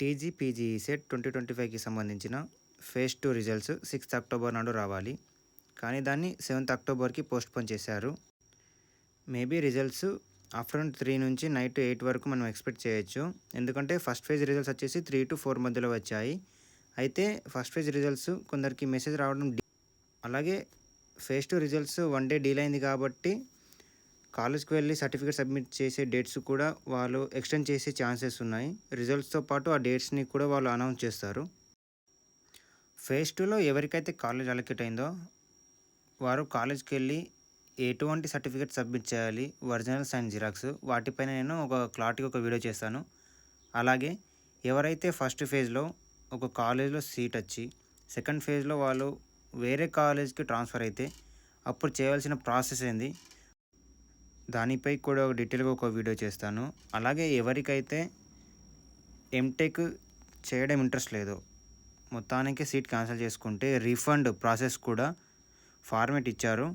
టీజీపీజీ set 2025కి సంబంధించిన phase 2 results 6th October నాడు రావాలి. కానీ దాన్ని 7th అక్టోబర్కి పోస్ట్‌పోన్ చేశారు. మేబీ రిజల్ట్స్ ఆఫ్టర్‌నూన్ 3 నుంచి నైట్ 8 వరకు మనం ఎక్స్‌పెక్ట్ చేయొచ్చు. ఎందుకంటే ఫస్ట్ ఫేజ్ రిజల్ట్స్ వచ్చేసి 3-4 మధ్యలో వచ్చాయి. అయితే ఫస్ట్ ఫేజ్ రిజల్ట్స్ కొందరికి మెసేజ్ రావడం అలాగే ఫేజ్ 2 రిజల్ట్స్ 1 డే డిలే అయింది కాబట్టి కాలేజ్‌కి వెళ్ళి సర్టిఫికేట్ సబ్మిట్ చేసే డేట్స్ కూడా వాళ్ళు ఎక్స్టెండ్ చేసే ఛాన్సెస్ ఉన్నాయి. రిజల్ట్స్‌తో పాటు ఆ డేట్స్‌ని కూడా వాళ్ళు అనౌన్స్ చేస్తారు. ఫేజ్ 2లో ఎవరికైతే కాలేజ్ అలొకేట్ అయిందో వారు కాలేజ్‌కెళ్ళి ఎటువంటి సర్టిఫికేట్ సబ్మిట్ చేయాలి, ఒరిజినల్స్ అండ్ జిరాక్స్ వాటిపైన నేను ఒక క్లారిటీగా ఒక వీడియో చేస్తాను. అలాగే ఎవరైతే ఫస్ట్ ఫేజ్‌లో ఒక కాలేజ్‌లో సీట్ వచ్చి సెకండ్ ఫేజ్‌లో వాళ్ళు వేరే కాలేజ్‌కి ట్రాన్స్‌ఫర్ అయితే అప్పుడు చేయాల్సిన ప్రాసెస్ ఏంది, దానిపై కూడా డీటెయిల్‌గా ఒక వీడియో చేస్తాను. అలాగే ఎవరికైతే ఎంటెక్ చేయడం ఇంట్రెస్ట్ లేదో, మొత్తానికి సీట్ క్యాన్సిల్ చేసుకుంటే రీఫండ్ ప్రాసెస్ కూడా ఫార్మేట్ ఇచ్చారు.